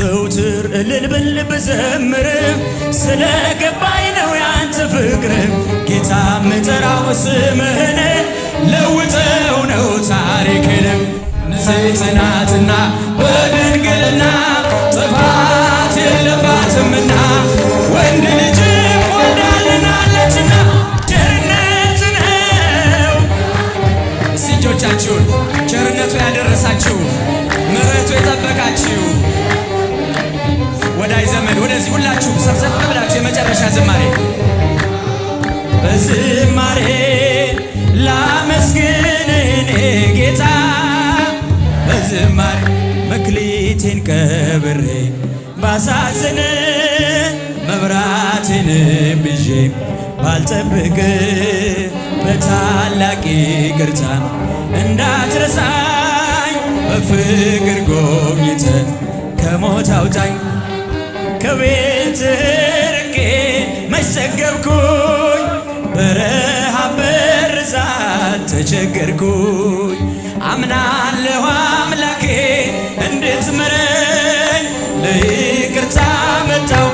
ዘውትር እልል ብል ብዘምር ስለገባኝ ነው ያንተ ፍቅር ጌታ ምጠራው ስምህን ለውጠው ነው ታሪክን ንጽሕት ናትና በድንግልና ጥፋት የለባትምና ወንድ ልጅ ወልዳልናለችና ቸርነት ነው። እስቲ እጆቻችሁን ቸርነቱ ያደረሳችሁ ምሕረቱ የጠበቃችሁ ወዳይ ዘመን ወደዚህ ሁላችሁ ሰብሰብ ብላችሁ የመጨረሻ ዝማሬ በዝማሬ ላመስግንህ እኔ ጌታ በዝማሬ መክሊቴን ቀብሬ ባሳዝን መብራቴን ብዤ ባልጠብቅ በታላቅ ይቅርታ እንዳትረሳኝ በፍቅር ጎብኝተ ከሞት አውጣኝ ከቤት ርቄ መሸገብኩኝ በረሃብ በርዛት ተቸገርኩኝ አምናለሁ አምላኬ እንድትምረኝ ለይቅርታ መጣው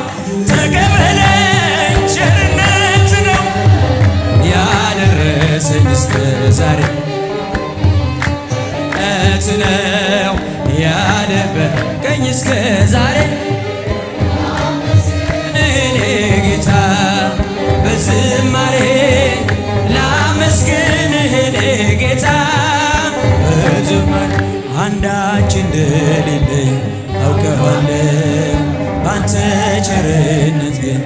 ተቀበለኝ ቸርነት ነው ያደረሰኝ እስከ ዛሬ እት ነው ያደበቀኝ እስከ ዛሬ እኔ ጌታ በዝማሬ ላመስግንህ እኔ ጌታ በዝማሬ አንዳች እንደሌለኝ አውቀዋለሁ ባንተ ቸርነት ግን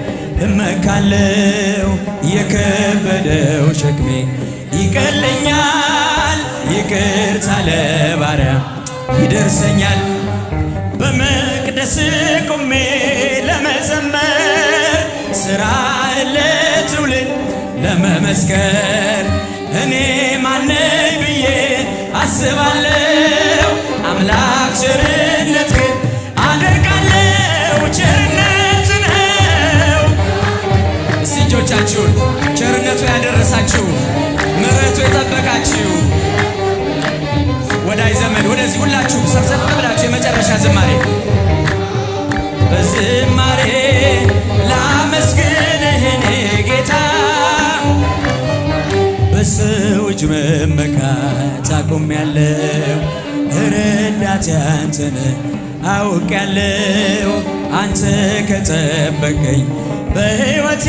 እመካለሁ የከበደው ሸክሜ ይቀለኛል ይቅርታ ለባሪያ ይደርሰኛል በመቅደስ ቆሜ ለመዘመር ሥራህን ለትውልድ ለመመስከር እኔ ማነኝ ብዬ አስባለሁ አምላክ ቸርነት ግን አደርጋለሁ ቸርነት ነው። እስቲ እጆቻችሁን ቸርነቱ ያደረሳችሁ ምሕረቱ የጠበቃችሁ ወዳይ ዘመን ወደዚህ ሁላችሁ ሰብሰብ ብላችሁ የመጨረሻ ዝማሬ በዝማሬ ላመስግንህ እኔ ጌታ በሰው እጅ መመካት አቁሜያለሁ ረዳቴ አንተ ነህ አውቄያለሁ አንተ ከጠበቀኝ በሕይወቴ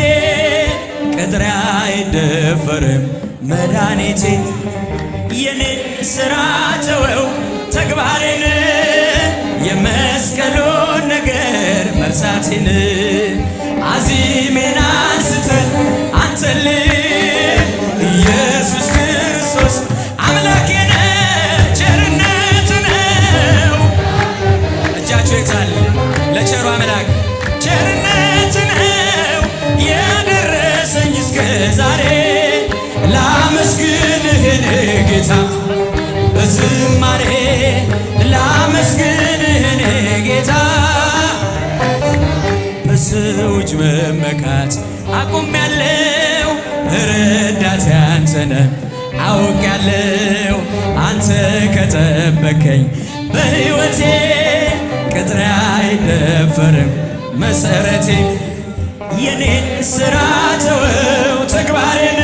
ቅጥሬ አይደፈርም መድኃኒቴ የኔን ሥራ ተወው ተግባሬን የመስቀሉን ነገር መርሳቴን አዚሜን አንስተህ አንተን ኢየሱስ ክርስቶስ አምላኬ ነህ ቸርነት ነው። እጃችሁ የታል ለቸሩ አምላክ ቸርነት ነው ያደረሰኝ እስከ ዛሬ ላመስግንህ እኔ ጌታ በዝማሬ ላመስግንህ እኔ ጌታ በሰው እጅ መመካት አቁሜያለሁ ረዳቴ አንተ ነህ አውቄያለሁ አንተ ከጠበቀኝ በሕይወቴ ቅጥሬ አይደፈርም መሠረቴ የኔን ሥራ ተወው ተግባሬን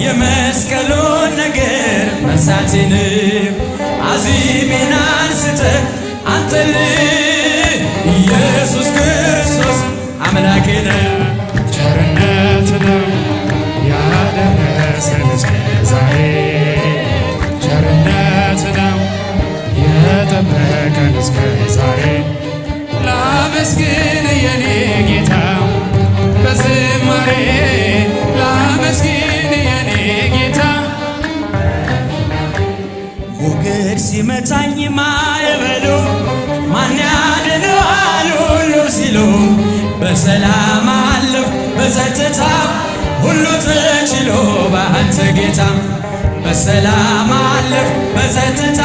የመስቀሉን ነገር መርሳቴን አዚሜን አንስተህ አንተን ኢየሱስ ክርስቶስ አምላኬ ነህ ቸርነት ነው ያደረሰን እስከ ዛሬ ቸርነት ነው የጠበቀን እስከ ዛሬ ላመስግን የኔ ጌታ በዝማሬ ላመስግን የኔ ጌታ ሞገድ ሲመታኝ ማዕበሉ ማን ያድነዋል ሁሉ ሲሉ በሰላም አለፍኩ በጸጥታ ሁሉ ተችሎ በአንተ ጌታ በሰላም አለፍኩ በጸጥታ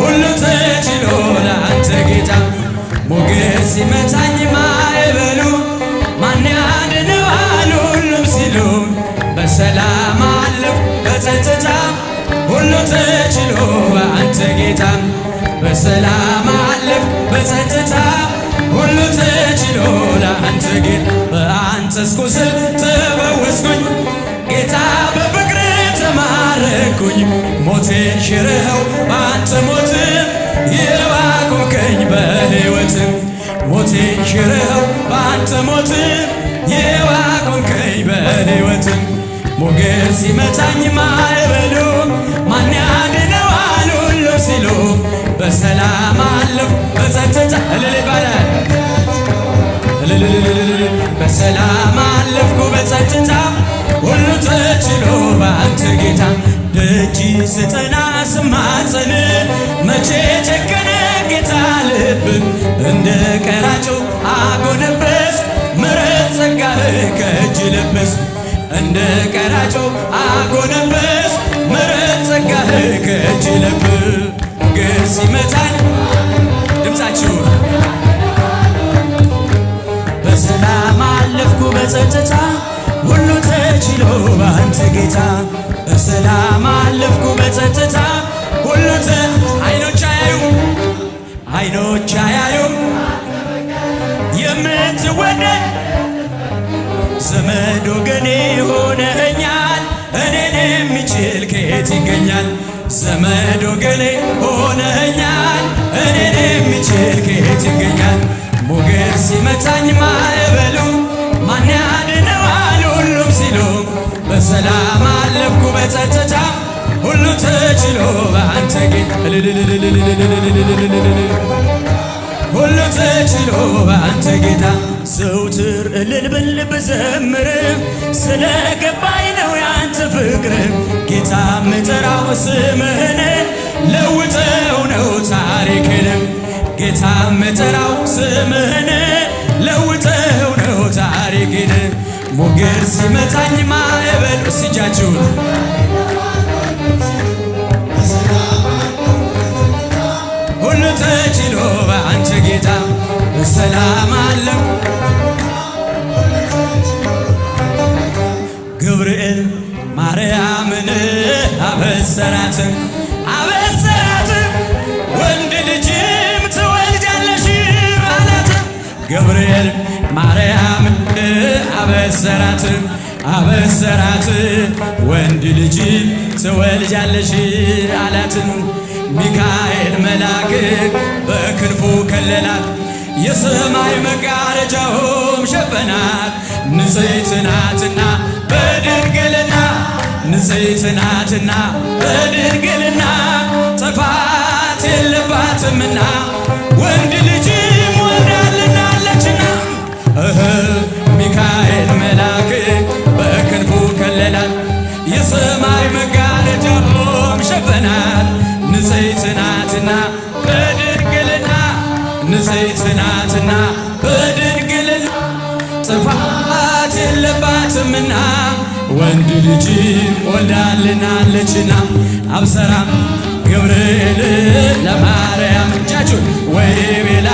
ሁሉ ተችሎ ለአንተ ጌታ ሞገድ ሲመታኝ ማዕበሉ ማን ያድነዋል ሁሉም ሲሉ በሰላም አለፍኩ በጸጥታ ሁሉ ተችሎ በአንተ ጌታ በሰላም አለፍኩ በጸጥታ ዳሰስኩ ስል ተፈወስኩኝ ጌታ በፍቅር ተማረኩኝ ሞቴን ሽረኸው በአንተ ሞት ሕያው አቆምከኝ በሕይወት ሞቴን ሽረኸው በአንተ ሞት ሕያው አቆምከኝ በሕይወት ሞገስ ሲመታኝ ማዕበሉ ማን ያድነዋል ሁሉም ሲሉ በሰላም አለፍኩ በጸጥታ እልል ይባላል በሰላም አለፍኩ በጸጥታ ሁሉ ተችሎ በአንተ ጌታ ደጅ ስጠና ስማጸን መቼ ጨከነ ጌታ ልብ እንደ ቀራጩ አጎነበስ ምሕረት ጸጋህ ከእጅ ለበስ እንደ ቀራጩ አጎነበስ ምሕረት ጸጋህ ከእጅ ለበስ ሞገስ ሲመታኝ ድምፃችሁ በሰላም አለፍኩ በጸጥታ ሁሉ ተችሎ በአንተ ጌታ በሰላም አለፍኩ በጸጥታ ሁሉ አይኖች አያዩም አይኖች አያዩም የምትወደድ ዘመድ ወገኔ ሆነኸኛል እኔን የሚችል ከየት ይገኛል ዘመድ ወገኔ ሆነኸኛል እኔን የሚችል ከየት ይገኛል ሞገስ ሲመታኝ ማዕበሉ ማን ያድነዋል ሁሉም ሲሉ በሰላም አለፍኩ በጸጥታ ሁሉ ተችሎ በአንተ ጌታ ሁሉ ተችሎ በአንተ ጌታ ዘውትር እልል ብል ብዘምር ስለ ገባኝ ነው ያንተ ፍቅር ጌታ ምጠራው ስምህን ለውጠው ነው ታሪክን ጌታ ምጠራው ስምህን ለውጠው ነው ታሪክን ሞገስ ሲመታኝ ማዕበል እስጃችሁን ሁሉ ተችሎ በአንተ ጌታ በሰላም አለፍኩ ገብርኤል ማርያምን አበሰራት ወንድ ልጅም ትወልጃለሽ አላት ገብርኤል ማርያምን አበሰራት ወንድ ልጅም ትወልጃለሽ አላት ሚካኤል መልአክ በክንፉ ከለላት የሰማይ መጋረጃውም ሸፈናት ንጽሕት ናትና በድንግልና ንጽሕት ናትና በድንግልና ጥፋት የለባትምና ወንድ ልጅም ወልዳልናለችና ሚካኤል መልአክ በክንፉ ከለላት የሰማይ መጋረጃውም ሸፈናት ንጽሕት ናትና በድንግልና ንጽሕት ናትና በድንግልና ጥፋት የለባትምና ወንድ ልጅ ወልዳልናለችና አብሰራም ገብርኤል ለማርያም እጃችሁን ወይ ቤላ